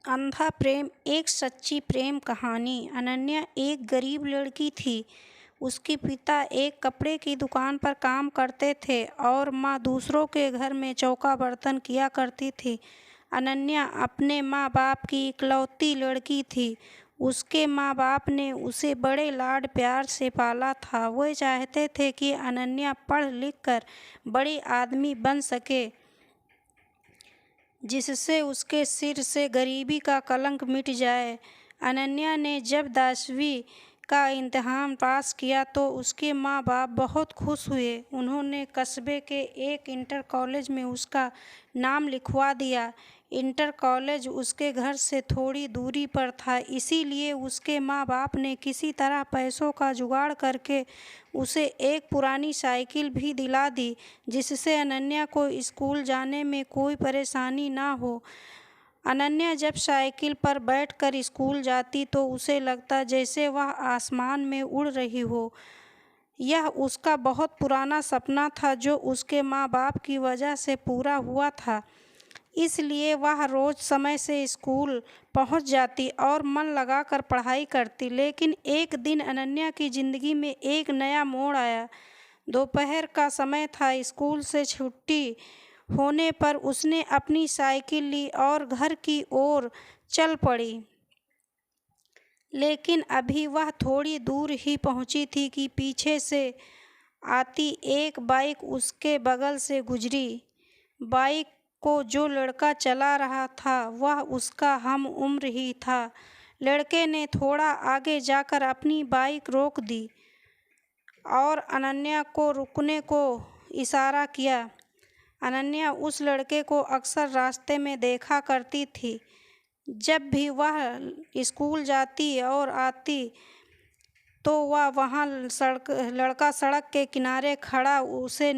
अंधा प्रेम एक सच्ची प्रेम कहानी। अनन्या एक गरीब लड़की थी। उसके पिता एक कपड़े की दुकान पर काम करते थे और माँ दूसरों के घर में चौका बर्तन किया करती थी। अनन्या अपने माँ बाप की इकलौती लड़की थी। उसके माँ बाप ने उसे बड़े लाड प्यार से पाला था। वे चाहते थे कि अनन्या पढ़ लिख कर बड़ी आदमी बन सके, जिससे उसके सिर से गरीबी का कलंक मिट जाए। अनन्या ने जब 10वीं का इम्तिहान पास किया तो उसके माँ बाप बहुत खुश हुए। उन्होंने कस्बे के एक इंटर कॉलेज में उसका नाम लिखवा दिया। इंटर कॉलेज उसके घर से थोड़ी दूरी पर था, इसीलिए उसके माँ बाप ने किसी तरह पैसों का जुगाड़ करके उसे एक पुरानी साइकिल भी दिला दी, जिससे अनन्या को स्कूल जाने में कोई परेशानी ना हो। अनन्या जब साइकिल पर बैठकर स्कूल जाती तो उसे लगता जैसे वह आसमान में उड़ रही हो। यह उसका बहुत पुराना सपना था जो उसके माँ बाप की वजह से पूरा हुआ था। इसलिए वह रोज समय से स्कूल पहुंच जाती और मन लगाकर पढ़ाई करती। लेकिन एक दिन अनन्या की जिंदगी में एक नया मोड़ आया। दोपहर का समय था। स्कूल से छुट्टी होने पर उसने अपनी साइकिल ली और घर की ओर चल पड़ी। लेकिन अभी वह थोड़ी दूर ही पहुंची थी कि पीछे से आती एक बाइक उसके बगल से गुजरी। बाइक को जो लड़का चला रहा था वह उसका हम उम्र ही था। लड़के ने थोड़ा आगे जाकर अपनी बाइक रोक दी और अनन्या को रुकने को इशारा किया। अनन्या उस लड़के को अक्सर रास्ते में देखा करती थी। जब भी वह स्कूल जाती और आती तो वह वहाँ लड़का सड़क के किनारे खड़ा उसे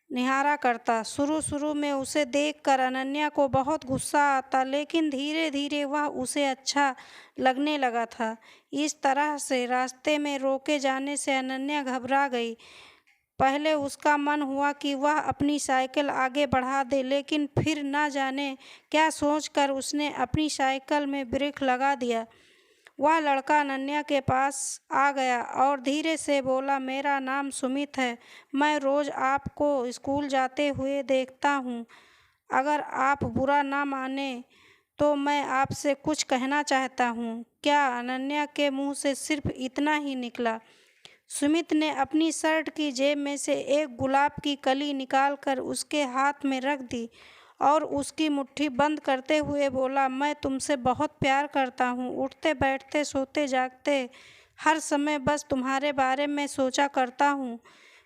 निहारा करता। शुरू में उसे देखकर अनन्या को बहुत गुस्सा आता, लेकिन धीरे धीरे वह उसे अच्छा लगने लगा था। इस तरह से रास्ते में रोके जाने से अनन्या घबरा गई। पहले उसका मन हुआ कि वह अपनी साइकिल आगे बढ़ा दे, लेकिन फिर न जाने क्या सोचकर उसने अपनी साइकिल में ब्रेक लगा दिया। वह लड़का अनन्या के पास आ गया और धीरे से बोला, मेरा नाम सुमित है। मैं रोज आपको स्कूल जाते हुए देखता हूँ। अगर आप बुरा ना माने तो मैं आपसे कुछ कहना चाहता हूँ। क्या? अनन्या के मुंह से सिर्फ इतना ही निकला। सुमित ने अपनी शर्ट की जेब में से एक गुलाब की कली निकालकर उसके हाथ में रख दी और उसकी मुट्ठी बंद करते हुए बोला, मैं तुमसे बहुत प्यार करता हूँ। उठते बैठते सोते जागते हर समय बस तुम्हारे बारे में सोचा करता हूँ।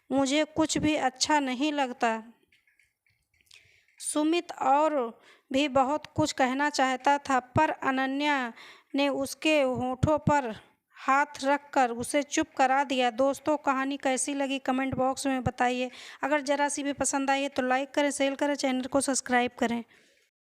मुझे कुछ भी अच्छा नहीं लगता। सुमित और भी बहुत कुछ कहना चाहता था, पर अनन्या ने उसके होठों पर हाथ रखकर उसे चुप करा दिया। दोस्तों, कहानी कैसी लगी कमेंट बॉक्स में बताइए। अगर ज़रा सी भी पसंद आई है तो लाइक करें, शेयर करें, चैनल को सब्सक्राइब करें।